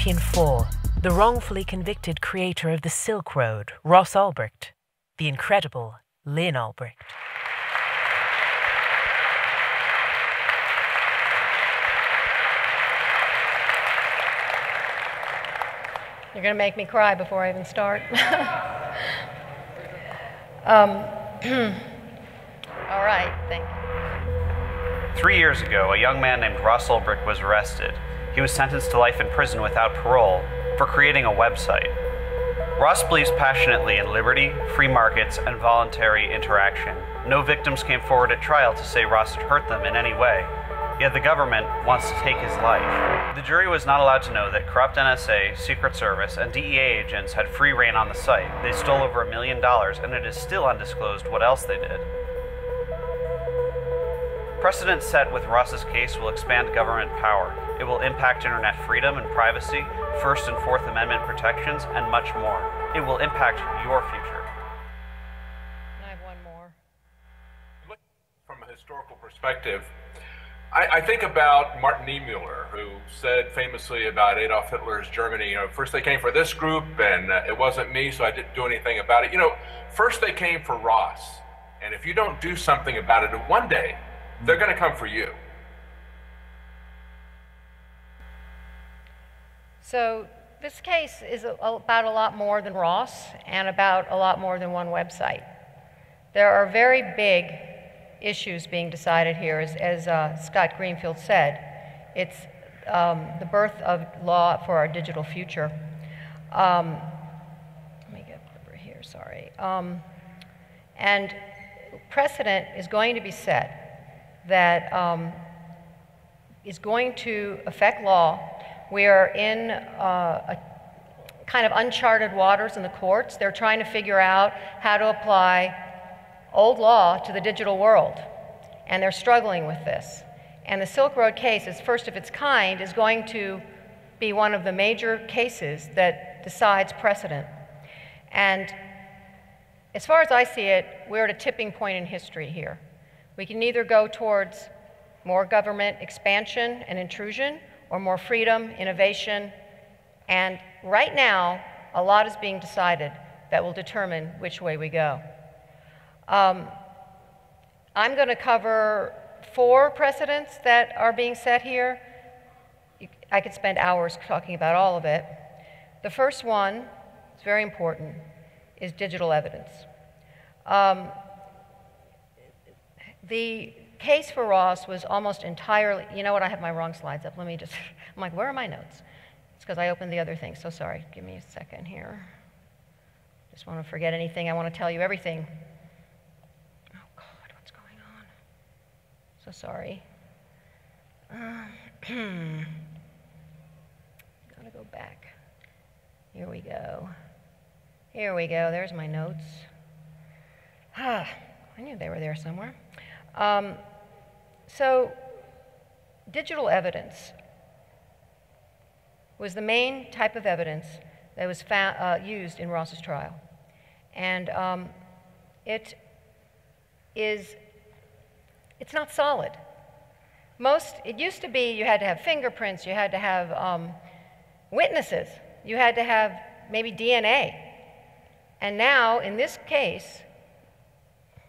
Champion 4, the wrongfully convicted creator of the Silk Road, Lyn Ulbricht, the incredible Lyn Ulbricht. You're going to make me cry before I even start. All right, thank you. 3 years ago, a young man named Lyn Ulbricht was arrested. He was sentenced to life in prison without parole for creating a website. Ross believes passionately in liberty, free markets, and voluntary interaction. No victims came forward at trial to say Ross had hurt them in any way. Yet the government wants to take his life. The jury was not allowed to know that corrupt NSA, Secret Service, and DEA agents had free reign on the site. They stole over $1 million, and it is still undisclosed what else they did. Precedent set with Ross's case will expand government power. It will impact internet freedom and privacy, First and Fourth Amendment protections, and much more. It will impact your future. I have one more. From a historical perspective, I think about Martin Niemöller, who said famously about Adolf Hitler's Germany, you know, first they came for this group and it wasn't me, so I didn't do anything about it. You know, first they came for Ross, and if you don't do something about it, one day they're going to come for you. So this case is about a lot more than Ross and about a lot more than one website. There are very big issues being decided here, as Scott Greenfield said. It's the birth of law for our digital future. Let me get over here, sorry. And precedent is going to be set that is going to affect law. We are in a kind of uncharted waters in the courts. They're trying to figure out how to apply old law to the digital world, and they're struggling with this. And the Silk Road case, is first of its kind, is going to be one of the major cases that decides precedent. And as far as I see it, we're at a tipping point in history here. We can either go towards more government expansion and intrusion, or more freedom, innovation, and right now, a lot is being decided that will determine which way we go. I'm going to cover 4 precedents that are being set here. I could spend hours talking about all of it. The first one, it's very important, is digital evidence. The case for Ross was almost entirely, you know what, I have my wrong slides up. Let me just, I'm like, where are my notes? It's because I opened the other thing, so sorry. Give me a second here. Just want to forget anything. I want to tell you everything. So sorry. Gotta go back. Here we go. Here we go. There's my notes. I knew they were there somewhere. So digital evidence was the main type of evidence that was used in Ross's trial. And it's not solid. It used to be you had to have fingerprints, you had to have witnesses, you had to have maybe DNA. And now, in this case,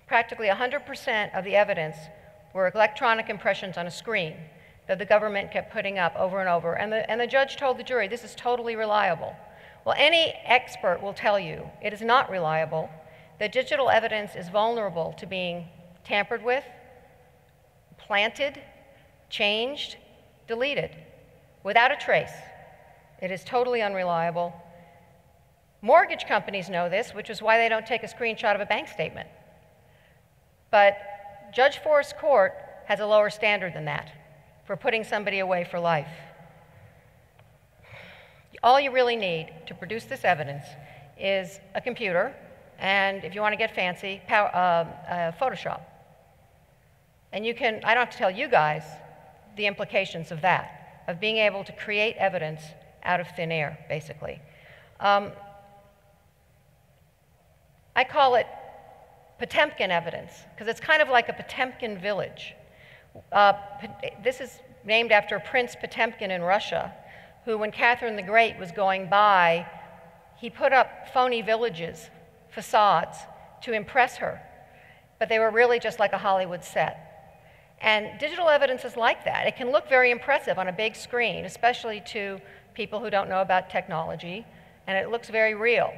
practically 100% of the evidence were electronic impressions on a screen that the government kept putting up over and over. And the judge told the jury, this is totally reliable. Well, any expert will tell you it is not reliable, that digital evidence is vulnerable to being tampered with, planted, changed, deleted, without a trace. It is totally unreliable. Mortgage companies know this, which is why they don't take a screenshot of a bank statement. But Judge Forrest's court has a lower standard than that for putting somebody away for life. All you really need to produce this evidence is a computer, and if you want to get fancy, Photoshop. And you can, I don't have to tell you guys the implications of that, of being able to create evidence out of thin air, basically. I call it Potemkin evidence, because it's kind of like a Potemkin village. This is named after Prince Potemkin in Russia, who, when Catherine the Great was going by, he put up phony villages, facades, to impress her, but they were really just like a Hollywood set. And digital evidence is like that. It can look very impressive on a big screen, especially to people who don't know about technology, and it looks very real.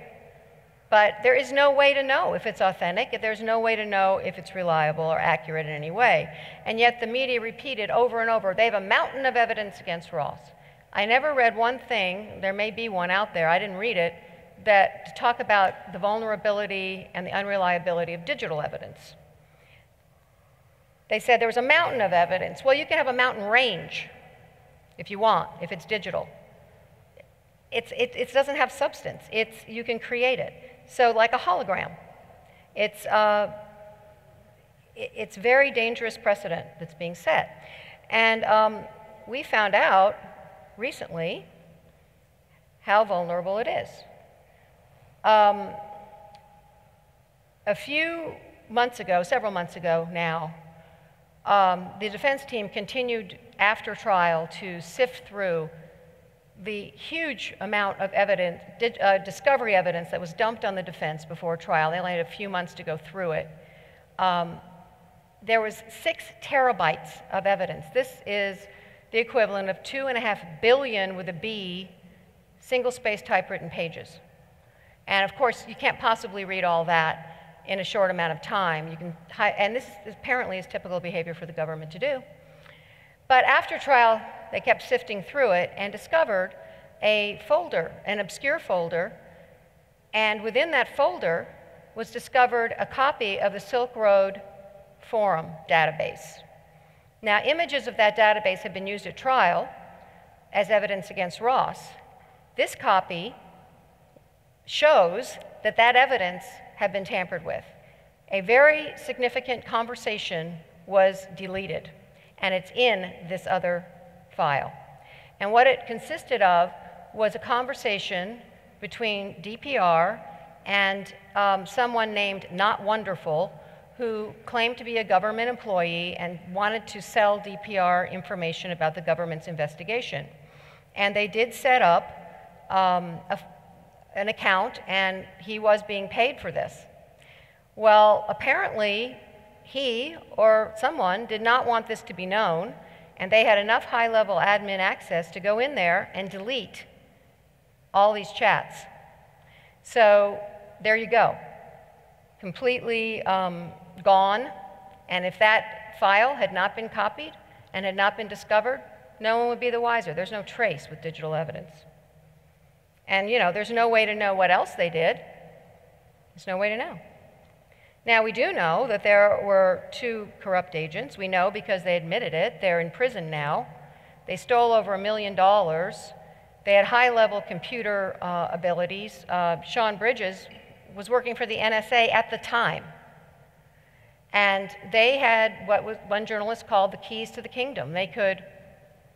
But there is no way to know if it's authentic, there's no way to know if it's reliable or accurate in any way. And yet the media repeated over and over, they have a mountain of evidence against Ross. I never read one thing, there may be one out there, I didn't read it, that to talk about the vulnerability and the unreliability of digital evidence. They said there was a mountain of evidence. Well, you can have a mountain range if you want, if it's digital. It doesn't have substance. You can create it. So like a hologram. It's very dangerous precedent that's being set. And we found out recently how vulnerable it is. A few months ago, several months ago now, the defense team continued after trial to sift through the huge amount of evidence, discovery evidence that was dumped on the defense before trial. They only had a few months to go through it. There was 6 terabytes of evidence. This is the equivalent of 2.5 billion with a B single-space typewritten pages. And of course, you can't possibly read all that in a short amount of time. And this apparently is typical behavior for the government to do. But after trial, they kept sifting through it and discovered a folder, an obscure folder, and within that folder was discovered a copy of the Silk Road Forum database. Now, images of that database have been used at trial as evidence against Ross. This copy shows that that evidence had been tampered with. A very significant conversation was deleted, and it's in this other file. And what it consisted of was a conversation between DPR and someone named Not Wonderful, who claimed to be a government employee and wanted to sell DPR information about the government's investigation. And they did set up an account, and he was being paid for this. Well, apparently, he or someone did not want this to be known, and they had enough high-level admin access to go in there and delete all these chats. So there you go, completely gone. And if that file had not been copied and had not been discovered, no one would be the wiser. There's no trace with digital evidence. And you know, there's no way to know what else they did. There's no way to know. Now, we do know that there were 2 corrupt agents. We know because they admitted it. They're in prison now. They stole over $1 million. They had high-level computer abilities. Sean Bridges was working for the NSA at the time. And they had what one journalist called the keys to the kingdom. They could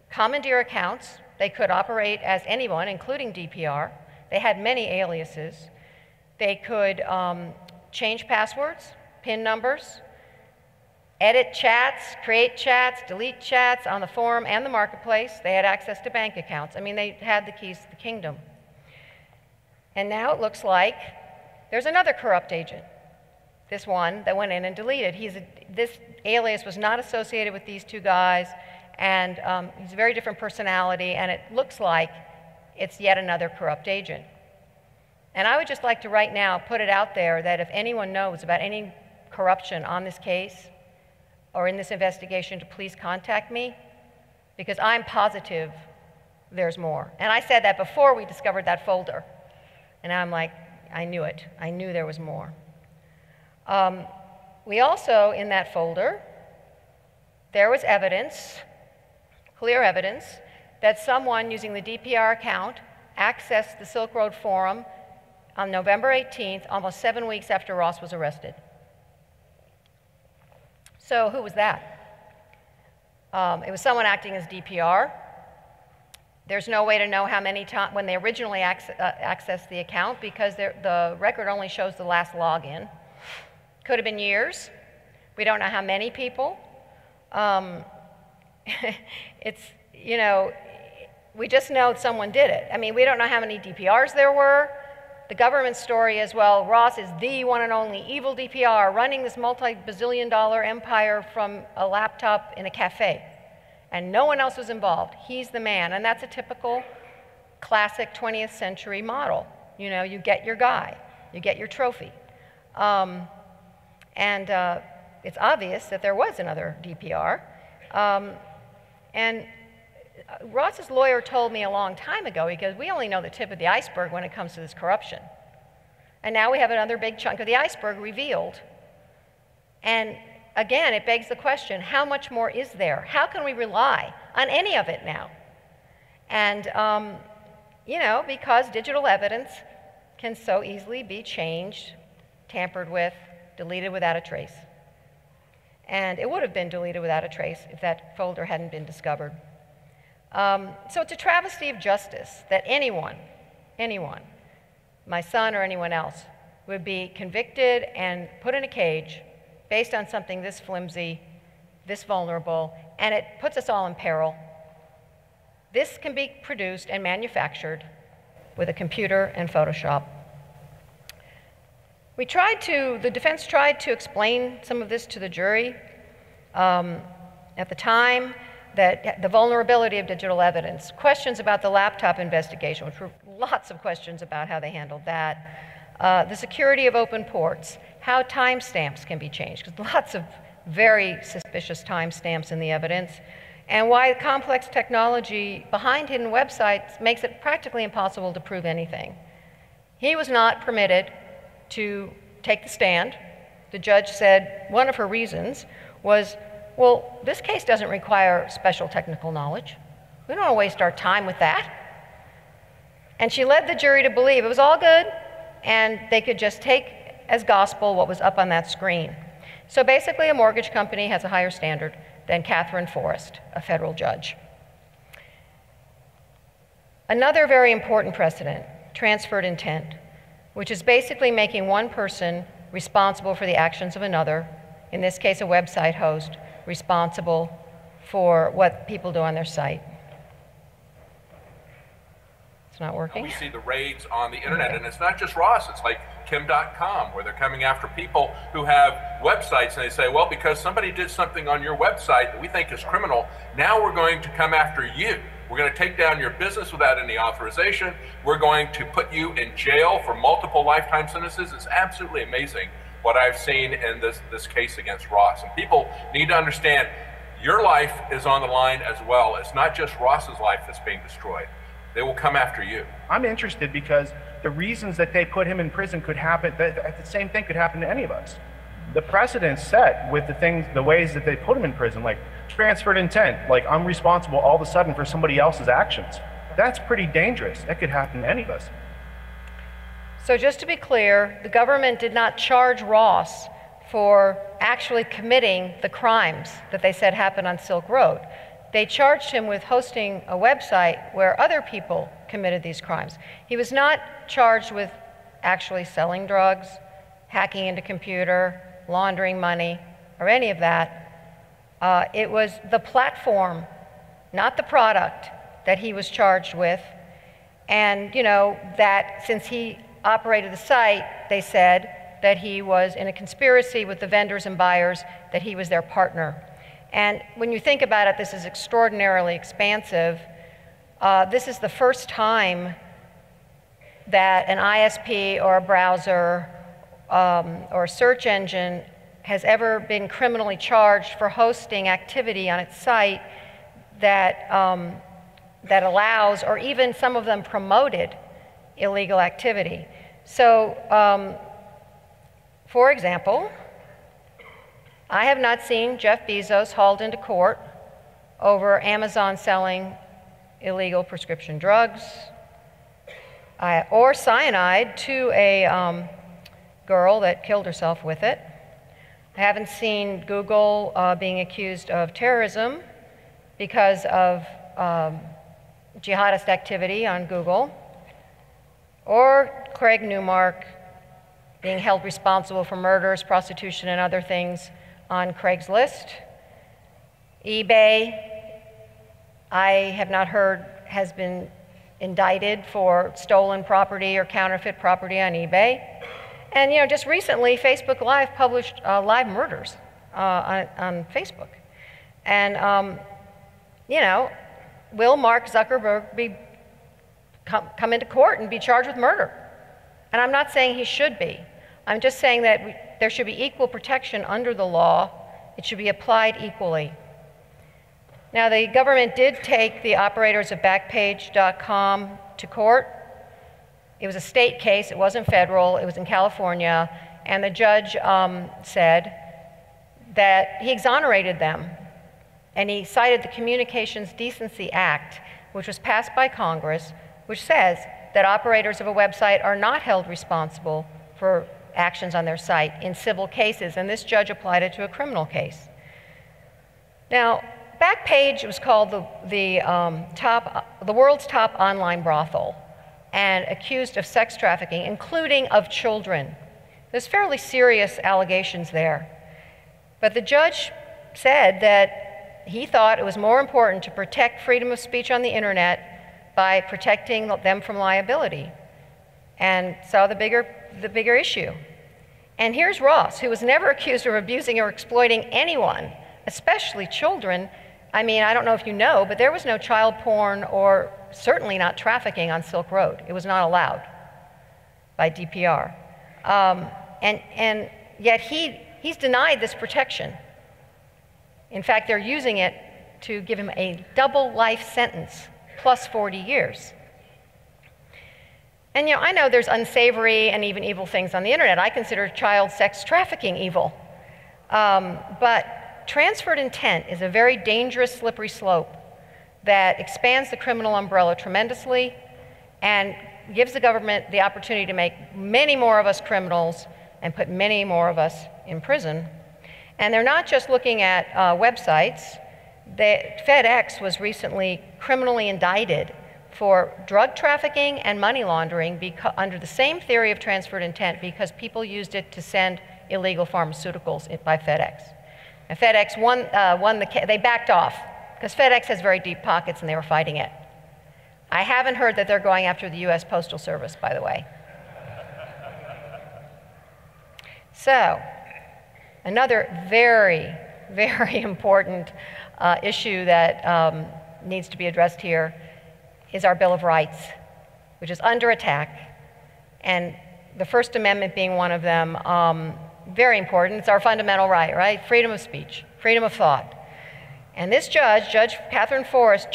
commandeer accounts. They could operate as anyone, including DPR. They had many aliases. They could change passwords, PIN numbers, edit chats, create chats, delete chats on the forum and the marketplace. They had access to bank accounts. I mean, they had the keys to the kingdom. And now it looks like there's another corrupt agent, this one that went in and deleted. This alias was not associated with these 2 guys, and he's a very different personality, and it looks like it's yet another corrupt agent. And I would just like to right now put it out there that if anyone knows about any corruption on this case or in this investigation, to please contact me, because I'm positive there's more. And I said that before we discovered that folder. And I'm like, I knew it. I knew there was more. We also, in that folder, there was evidence, clear evidence, that someone using the DPR account accessed the Silk Road Forum on November 18th, almost 7 weeks after Ross was arrested. So who was that? It was someone acting as DPR. There's no way to know how many times, when they originally accessed the account, because the record only shows the last login. Could have been years. We don't know how many people. It's, you know, We just know someone did it. I mean, we don't know how many DPRs there were. The government story is, well, Ross is the one and only evil DPR running this multi-bazillion-dollar empire from a laptop in a cafe. And no one else was involved. He's the man. And that's a typical classic 20th century model. You know, you get your guy. You get your trophy. It's obvious that there was another DPR. And Ross's lawyer told me a long time ago, because we only know the tip of the iceberg when it comes to this corruption. And now we have another big chunk of the iceberg revealed. And again, it begs the question, how much more is there? How can we rely on any of it now? And, you know, because digital evidence can so easily be changed, tampered with, deleted without a trace. And it would have been deleted without a trace if that folder hadn't been discovered. So it's a travesty of justice that anyone, my son or anyone else, would be convicted and put in a cage based on something this flimsy, this vulnerable, and it puts us all in peril. This can be produced and manufactured with a computer and Photoshop. The defense tried to explain some of this to the jury at the time, that the vulnerability of digital evidence, questions about the laptop investigation, which were lots of questions about how they handled that, the security of open ports, how timestamps can be changed, because lots of very suspicious timestamps in the evidence, and why complex technology behind hidden websites makes it practically impossible to prove anything. He was not permitted to take the stand. The judge said one of her reasons was, well, this case doesn't require special technical knowledge. We don't want to waste our time with that. And she led the jury to believe it was all good, and they could just take as gospel what was up on that screen. So basically, a mortgage company has a higher standard than Catherine Forrest, a federal judge. Another very important precedent, transferred intent, which is basically making one person responsible for the actions of another, in this case a website host, responsible for what people do on their site. It's not working. We see the raids on the internet, and it's not just Ross, it's like Kim.com, where they're coming after people who have websites, and they say, well, because somebody did something on your website that we think is criminal, now we're going to come after you. We're going to take down your business without any authorization. We're going to put you in jail for multiple lifetime sentences. It's absolutely amazing what I've seen in this case against Ross. And people need to understand your life is on the line as well. It's not just Ross's life that's being destroyed. They will come after you. I'm interested because the reasons that they put him in prison could happen, the same thing could happen to any of us. The precedent's set with the ways that they put him in prison, like transferred intent, like I'm responsible all of a sudden for somebody else's actions. That's pretty dangerous. That could happen to any of us. So just to be clear, the government did not charge Ross for actually committing the crimes that they said happened on Silk Road. They charged him with hosting a website where other people committed these crimes. He was not charged with actually selling drugs, hacking into computer, laundering money, or any of that. It was the platform, not the product, that he was charged with. And, you know, that since he operated the site, they said that he was in a conspiracy with the vendors and buyers, that he was their partner. And when you think about it, this is extraordinarily expansive. This is the first time that an ISP or a browser or a search engine has ever been criminally charged for hosting activity on its site that, that allows, or even some of them promoted, illegal activity. So, for example, I have not seen Jeff Bezos hauled into court over Amazon selling illegal prescription drugs or cyanide to a girl that killed herself with it. I haven't seen Google being accused of terrorism because of jihadist activity on Google, or Craig Newmark being held responsible for murders, prostitution, and other things on Craigslist. eBay, I have not heard has been indicted for stolen property or counterfeit property on eBay. And just recently, Facebook Live published live murders on Facebook. And will Mark Zuckerberg come into court and be charged with murder? And I'm not saying he should be. I'm just saying that there should be equal protection under the law. It should be applied equally. Now, the government did take the operators of Backpage.com to court. It was a state case. It wasn't federal. It was in California. And the judge said that he exonerated them. And he cited the Communications Decency Act, which was passed by Congress, which says that operators of a website are not held responsible for actions on their site in civil cases. And this judge applied it to a criminal case. Now, Backpage was called the world's top online brothel and accused of sex trafficking, including of children. There's fairly serious allegations there. But the judge said that he thought it was more important to protect freedom of speech on the internet by protecting them from liability, and saw the bigger issue. And here's Ross, who was never accused of abusing or exploiting anyone, especially children. I mean, I don't know if you know, but there was no child porn or certainly not trafficking on Silk Road. It was not allowed by DPR. And yet he's denied this protection. In fact, they're using it to give him a double life sentence plus 40 years. And I know there's unsavory and even evil things on the internet. I consider child sex trafficking evil. But transferred intent is a very dangerous, slippery slope that expands the criminal umbrella tremendously and gives the government the opportunity to make many more of us criminals and put many more of us in prison. And they're not just looking at websites. FedEx was recently criminally indicted for drug trafficking and money laundering under the same theory of transferred intent because people used it to send illegal pharmaceuticals by FedEx. And FedEx won the case. They backed off because FedEx has very deep pockets and they were fighting it. I haven't heard that they're going after the US Postal Service, by the way. So, another very, very important issue that needs to be addressed here is our Bill of Rights, which is under attack, and the First Amendment being one of them. Very important. It's our fundamental right? Freedom of speech, freedom of thought. And this judge, Judge Catherine Forrest,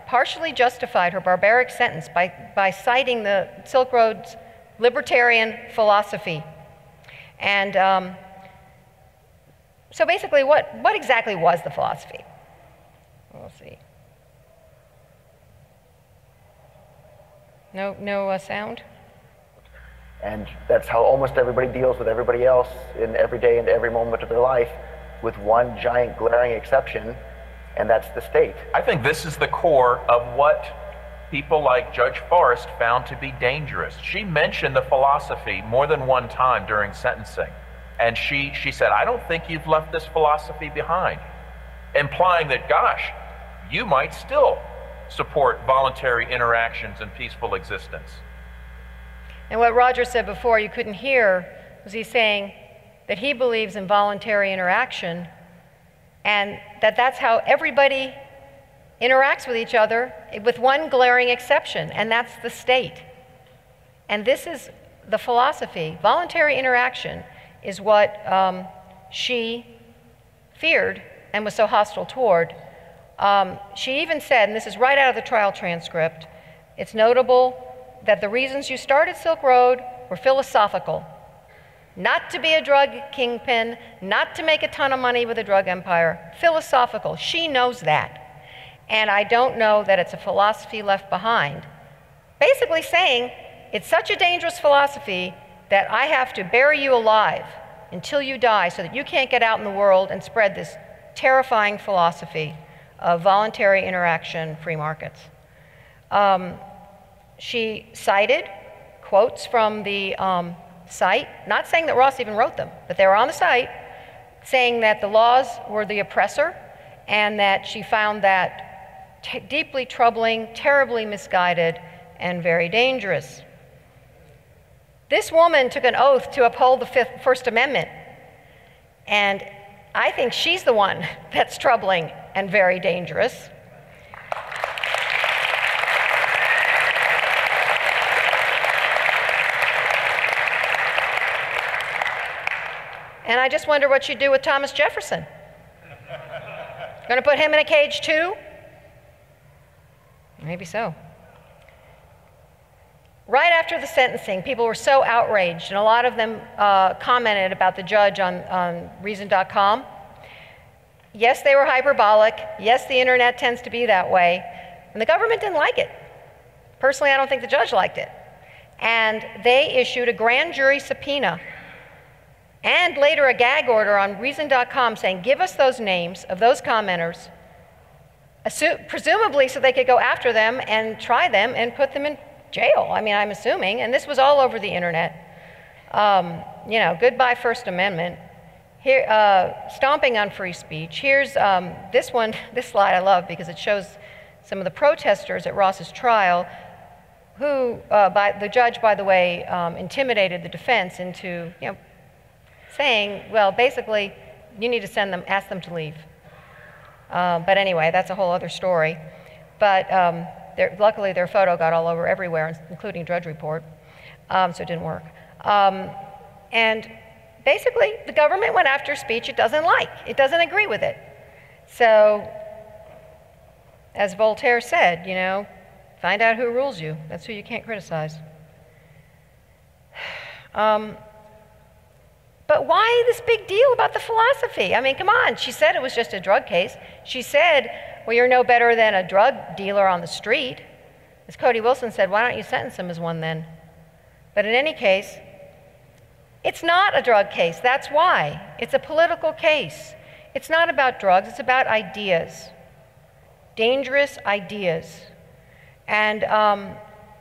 partially justified her barbaric sentence by citing the Silk Road's libertarian philosophy. And so basically, what exactly was the philosophy? We'll see. No sound? And that's how almost everybody deals with everybody else in every day and every moment of their life, with one giant glaring exception, and that's the state. I think this is the core of what people like Judge Forrest found to be dangerous. She mentioned the philosophy more than one time during sentencing. And she said, I don't think you've left this philosophy behind, implying that, gosh, you might still support voluntary interactions and peaceful existence. And what Roger said before you couldn't hear was he saying that he believes in voluntary interaction and that's how everybody interacts with each other, with one glaring exception, and that's the state. And this is the philosophy. Voluntary interaction is what she feared and was so hostile toward. She even said, and this is right out of the trial transcript, it's notable that the reasons you started Silk Road were philosophical. Not to be a drug kingpin, not to make a ton of money with a drug empire, philosophical. She knows that. And I don't know that it's a philosophy left behind. Basically saying, it's such a dangerous philosophy that I have to bury you alive until you die so that you can't get out in the world and spread this terrifying philosophy of voluntary interaction, free markets. She cited quotes from the site, not saying that Ross even wrote them, but they were on the site, saying that the laws were the oppressor and that she found that deeply troubling, terribly misguided, and very dangerous. This woman took an oath to uphold the First Amendment, and I think she's the one that's troubling and very dangerous. And I just wonder what she'd do with Thomas Jefferson. Going to put him in a cage too? Maybe so. Right after the sentencing, people were so outraged, and a lot of them commented about the judge on Reason.com. Yes, they were hyperbolic. Yes, the internet tends to be that way. And the government didn't like it. Personally, I don't think the judge liked it. And they issued a grand jury subpoena and later a gag order on Reason.com saying, give us those names of those commenters, presumably so they could go after them and try them and put them in jail. I mean, I'm assuming. And this was all over the internet. You know, goodbye First Amendment. Here, stomping on free speech. Here's this slide I love because it shows some of the protesters at Ross's trial who, the judge, by the way, intimidated the defense into, you know, saying, well, basically, you need to send them, ask them to leave. But anyway, that's a whole other story. But luckily, their photo got all over everywhere, including Drudge Report, so it didn't work. And basically, the government went after speech it doesn't like. It doesn't agree with it. So, as Voltaire said, you know, find out who rules you. That's who you can't criticize. But why this big deal about the philosophy? I mean, come on. She said it was just a drug case. She said, well, you're no better than a drug dealer on the street. As Cody Wilson said, why don't you sentence him as one then? But in any case, it's not a drug case. That's why. It's a political case. It's not about drugs. It's about ideas, dangerous ideas. And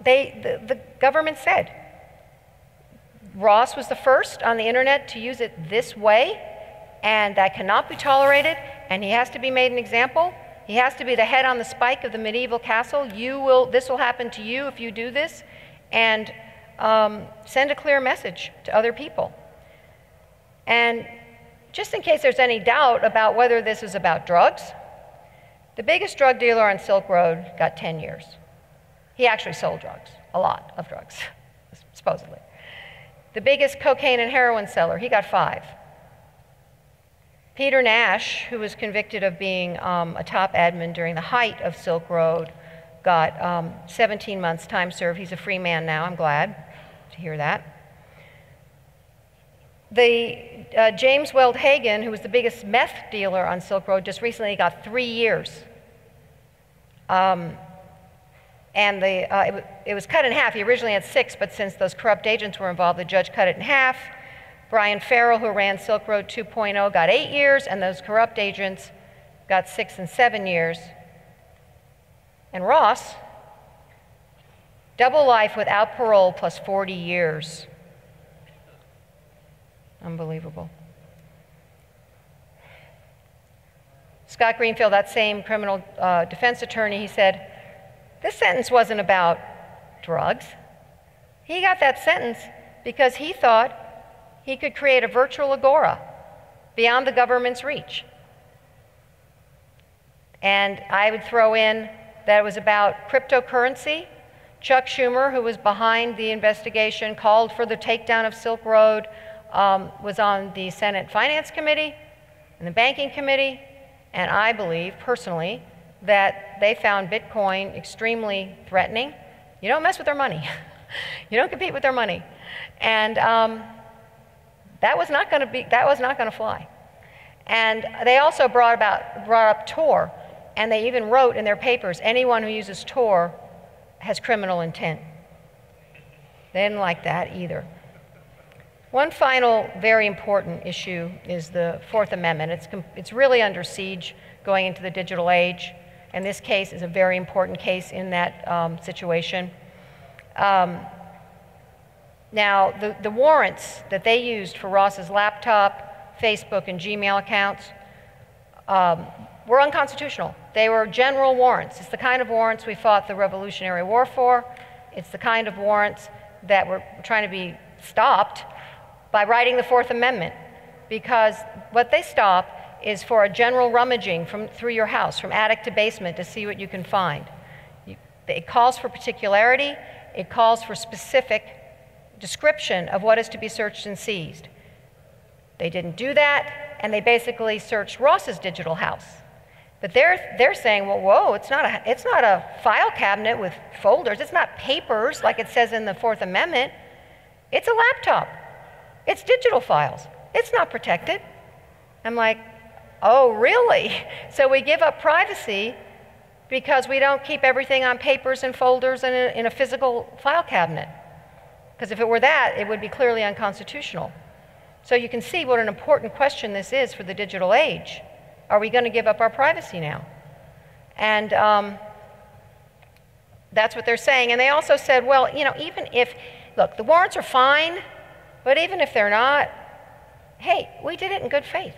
the government said, Ross was the first on the internet to use it this way, and that cannot be tolerated, and he has to be made an example. He has to be the head on the spike of the medieval castle. This will happen to you if you do this, and send a clear message to other people. And just in case there's any doubt about whether this is about drugs, the biggest drug dealer on Silk Road got 10 years. He actually sold drugs, a lot of drugs, supposedly. The biggest cocaine and heroin seller, he got 5. Peter Nash, who was convicted of being a top admin during the height of Silk Road, got 17 months time served. He's a free man now, I'm glad to hear that. The James Weld Hagen, who was the biggest meth dealer on Silk Road, just recently got 3 years. And it was cut in half. He originally had 6, but since those corrupt agents were involved, the judge cut it in half. Brian Farrell, who ran Silk Road 2.0, got 8 years, and those corrupt agents got 6 and 7 years. And Ross, double life without parole plus 40 years. Unbelievable. Scott Greenfield, that same criminal defense attorney, he said, this sentence wasn't about drugs. He got that sentence because he thought he could create a virtual agora beyond the government's reach. And I would throw in that it was about cryptocurrency. Chuck Schumer, who was behind the investigation, called for the takedown of Silk Road, was on the Senate Finance Committee and the Banking Committee, and I believe, personally, that they found Bitcoin extremely threatening. You don't mess with their money. You don't compete with their money. And that was not going to fly. And they also brought up Tor, and they even wrote in their papers, anyone who uses Tor has criminal intent. They didn't like that either. One final very important issue is the Fourth Amendment. It's really under siege going into the digital age. And this case is a very important case in that situation. Now, the warrants that they used for Ross's laptop, Facebook, and Gmail accounts were unconstitutional. They were general warrants. It's the kind of warrants we fought the Revolutionary War for. It's the kind of warrants that were trying to be stopped by writing the Fourth Amendment, because what they stop is for a general rummaging through your house, from attic to basement, to see what you can find. It calls for particularity. It calls for specific description of what is to be searched and seized. They didn't do that, and they basically searched Ross's digital house. But they're saying, well, whoa, it's not a file cabinet with folders. It's not papers like it says in the Fourth Amendment. It's a laptop. It's digital files. It's not protected. I'm like, oh, really? So we give up privacy because we don't keep everything on papers and folders and in a physical file cabinet. Because if it were that, it would be clearly unconstitutional. So you can see what an important question this is for the digital age. Are we going to give up our privacy now? And that's what they're saying. And they also said, well, you know, even if, look, the warrants are fine, but even if they're not, hey, we did it in good faith.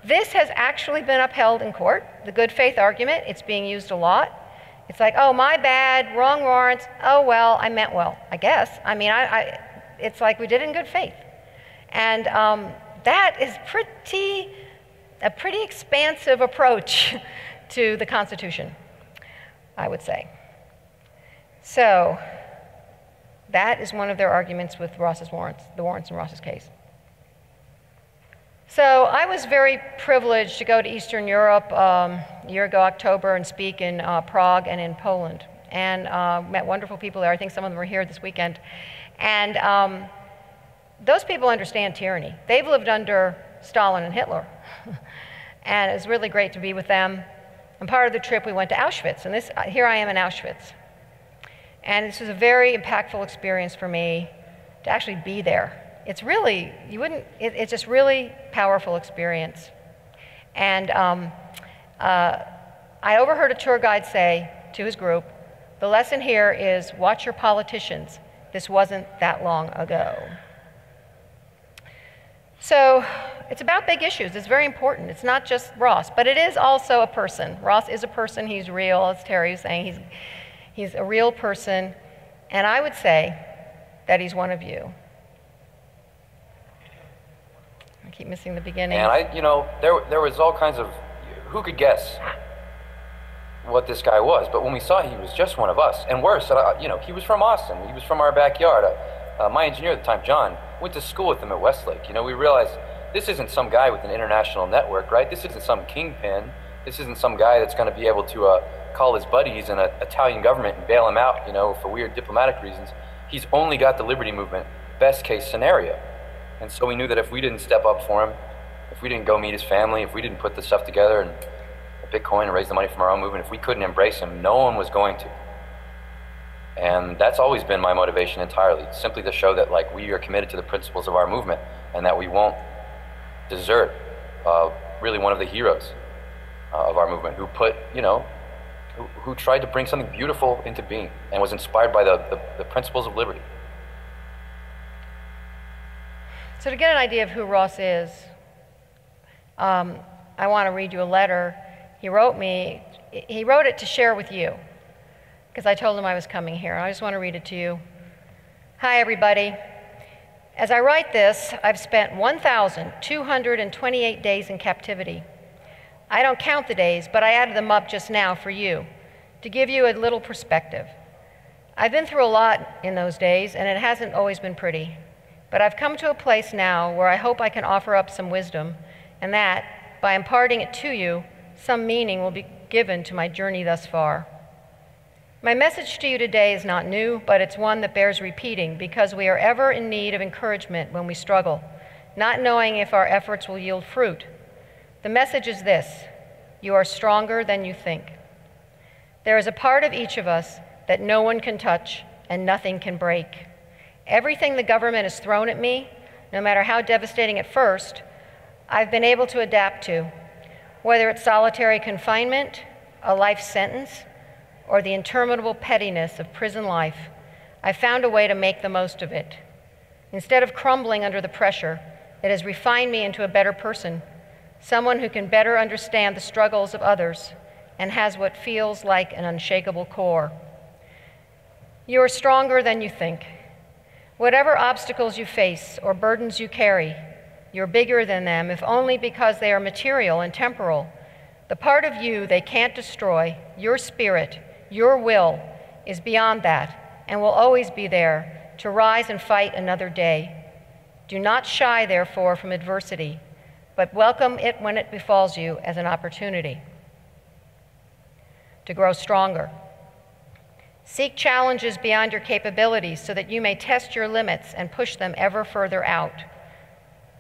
This has actually been upheld in court, the good faith argument. It's being used a lot. It's like, oh, my bad, wrong warrants. Oh, well, I meant well, I guess. I mean, it's like we did it in good faith. And that is a pretty expansive approach to the Constitution, I would say. So that is one of their arguments with Ross's warrants, the warrants in Ross's case. So I was very privileged to go to Eastern Europe a year ago, October, and speak in Prague and in Poland, and met wonderful people there. I think some of them were here this weekend. And those people understand tyranny. They've lived under Stalin and Hitler. And it was really great to be with them. And part of the trip, we went to Auschwitz, and here I am in Auschwitz. And this was a very impactful experience for me to actually be there. It's really, it's just really powerful experience. And I overheard a tour guide say to his group, the lesson here is watch your politicians. This wasn't that long ago. So it's about big issues. It's very important. It's not just Ross, but it is also a person. Ross is a person. He's real, as Terry was saying. He's a real person. And I would say that he's one of you. I keep missing the beginning. And there was all kinds of, who could guess what this guy was? But when we saw he was just one of us, and worse, he was from Austin. He was from our backyard. My engineer at the time, John, went to school with him at Westlake. We realized this isn't some guy with an international network, right? This isn't some kingpin. This isn't some guy that's going to be able to call his buddies in the Italian government and bail him out, for weird diplomatic reasons. He's only got the Liberty Movement, best case scenario. And so we knew that if we didn't step up for him, if we didn't go meet his family, if we didn't put this stuff together and Bitcoin and raise the money from our own movement, if we couldn't embrace him, no one was going to. And that's always been my motivation entirely, simply to show that we are committed to the principles of our movement and that we won't desert really one of the heroes of our movement who put, who tried to bring something beautiful into being and was inspired by the principles of liberty. So to get an idea of who Ross is, I want to read you a letter he wrote me. He wrote it to share with you, because I told him I was coming here. I just want to read it to you. Hi, everybody. As I write this, I've spent 1,228 days in captivity. I don't count the days, but I added them up just now for you, to give you a little perspective. I've been through a lot in those days, and it hasn't always been pretty. But I've come to a place now where I hope I can offer up some wisdom, and that, by imparting it to you, some meaning will be given to my journey thus far. My message to you today is not new, but it's one that bears repeating because we are ever in need of encouragement when we struggle, not knowing if our efforts will yield fruit. The message is this: you are stronger than you think. There is a part of each of us that no one can touch and nothing can break. Everything the government has thrown at me, no matter how devastating at first, I've been able to adapt to, whether it's solitary confinement, a life sentence, or the interminable pettiness of prison life. I found a way to make the most of it. Instead of crumbling under the pressure, it has refined me into a better person, someone who can better understand the struggles of others and has what feels like an unshakable core. You are stronger than you think. Whatever obstacles you face or burdens you carry, you're bigger than them, if only because they are material and temporal. The part of you they can't destroy, your spirit, your will, is beyond that and will always be there to rise and fight another day. Do not shy, therefore, from adversity, but welcome it when it befalls you as an opportunity to grow stronger. Seek challenges beyond your capabilities so that you may test your limits and push them ever further out.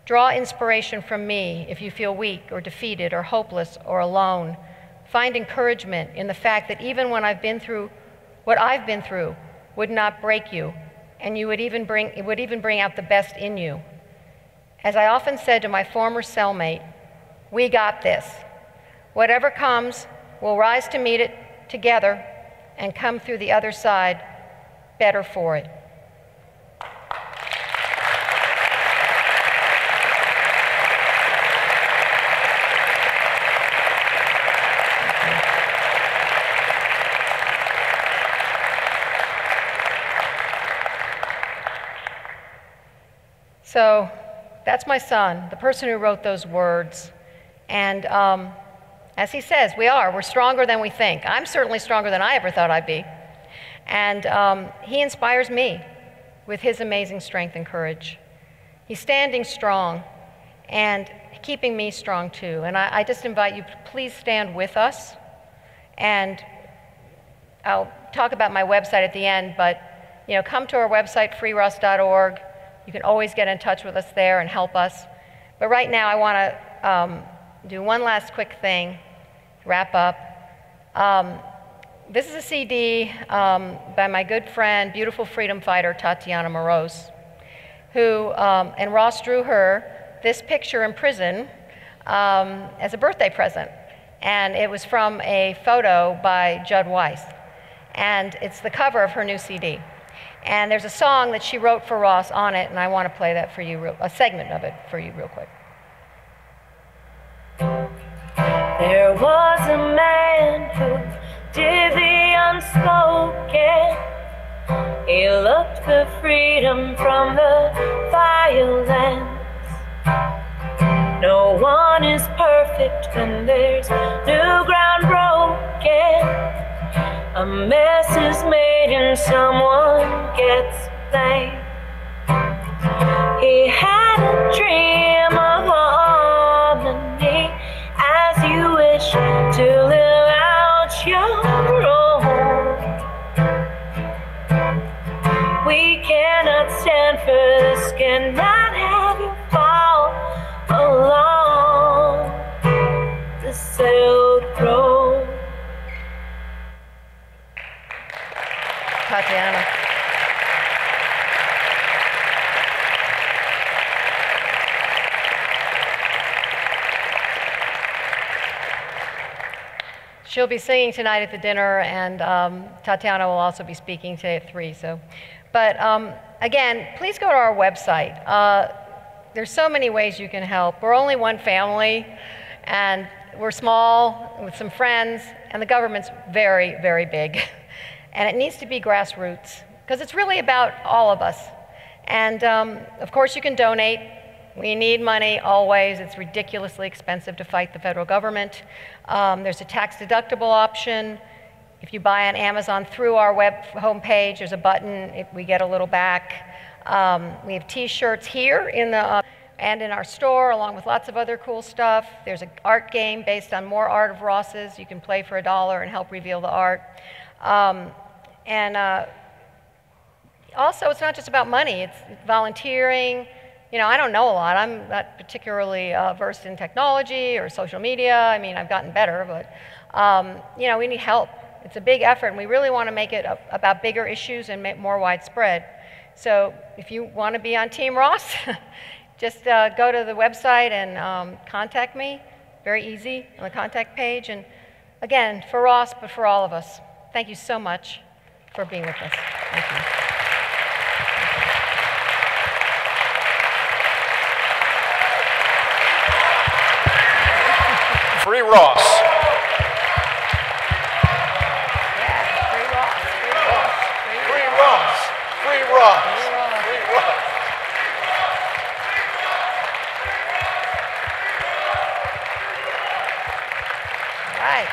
Draw inspiration from me if you feel weak or defeated or hopeless or alone. Find encouragement in the fact that even when I've been through what I've been through would not break you, and it would even bring out the best in you. As I often said to my former cellmate, we got this. Whatever comes, we'll rise to meet it together and come through the other side better for it. So that's my son, the person who wrote those words. And as he says, we're stronger than we think. I'm certainly stronger than I ever thought I'd be. And he inspires me with his amazing strength and courage. He's standing strong and keeping me strong too. And I just invite you, please stand with us. And I'll talk about my website at the end, but come to our website, freeross.org. You can always get in touch with us there and help us. But right now I want to do one last quick thing, wrap up. This is a CD by my good friend, beautiful freedom fighter, Tatiana Moroz, who, and Ross drew her this picture in prison as a birthday present. And it was from a photo by Judd Weiss. And it's the cover of her new CD. And there's a song that she wrote for Ross on it, and I want to play that for you, a segment of it for you real quick. There was a man who did the unspoken. He looked for freedom from the violence. No one is perfect when there's new ground broken. A mess is made and someone gets blamed. He had a dream of harmony as you wish to live out your own. We cannot stand for this, cannot have you fall along the Silk Road. Tatiana. She'll be singing tonight at the dinner, and Tatiana will also be speaking today at 3. But again, please go to our website. There's so many ways you can help. We're only one family, and we're small with some friends, and the government's very, very big. And it needs to be grassroots, because it's really about all of us. And of course you can donate. We need money always. It's ridiculously expensive to fight the federal government. There's a tax-deductible option. If you buy on Amazon through our web homepage, there's a button, we get a little back. We have t-shirts here and in our store, along with lots of other cool stuff. There's an art game based on more art of Ross's. You can play for $1 and help reveal the art. Also, it's not just about money, it's volunteering. I don't know a lot. I'm not particularly versed in technology or social media. I mean, I've gotten better, but we need help. It's a big effort, and we really want to make it about bigger issues and make more widespread. So if you want to be on Team Ross, just go to the website and contact me. Very easy on the contact page. And again, for Ross, but for all of us, thank you so much for being with us. Thank you. Free Ross. Free Ross. Free Ross. Free Ross. Right.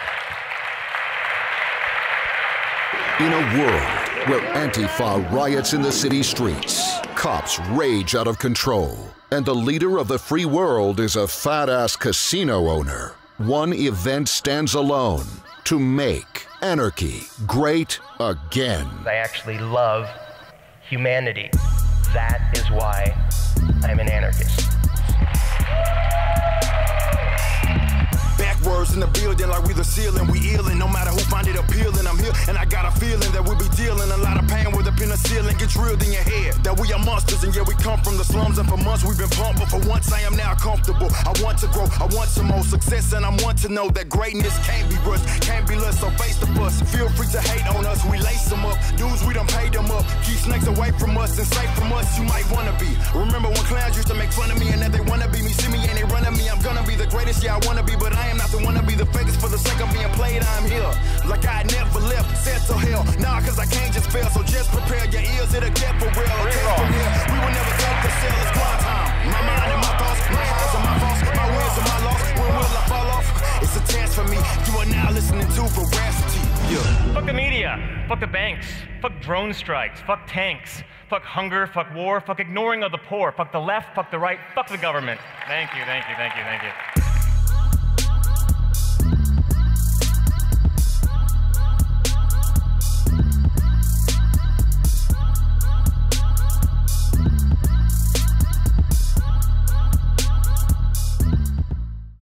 In a world where Antifa riots in the city streets, cops rage out of control, and the leader of the free world is a fat-ass casino owner, one event stands alone to make anarchy great again. I actually love humanity. That is why I'm an anarchist. Backwards in the building like we the ceiling, we illin'. No matter who find it appealing, I'm here and I got a feeling that we'll be dealing a lot of pain with a penicillin get drilled in your head. That we are monsters and yeah, we come from the slums and for months we've been pumped, but for once I am now comfortable. I want to grow, I want some more success, and I want to know that greatness can't be rushed, can't be lost, so face the bus. Feel free to hate on us, we lace them up. Dudes, we done paid them up. Keep snakes away from us and safe from us, you might wanna be. Remember when clowns used to make fun of me and that they wanna be me, see me and they run at me. I'm gonna be the greatest, yeah I wanna be, but I am not the one to be the fakest for the sake of being played. I'm here, like I never left, said to hell. Nah, cause I can't just fail, so just prepare your ears, it'll get for real. Okay, from here, we will never take the cell, it's grind time. My mind and my thoughts, my highs and my faults, my wins and my loss. When will I fall off? It's a chance for me, you are now listening to Veracity. Yeah. Fuck the media, fuck the banks, fuck drone strikes, fuck tanks, fuck hunger, fuck war, fuck ignoring of the poor, fuck the left, fuck the right, fuck the government. Thank you, thank you, thank you, thank you.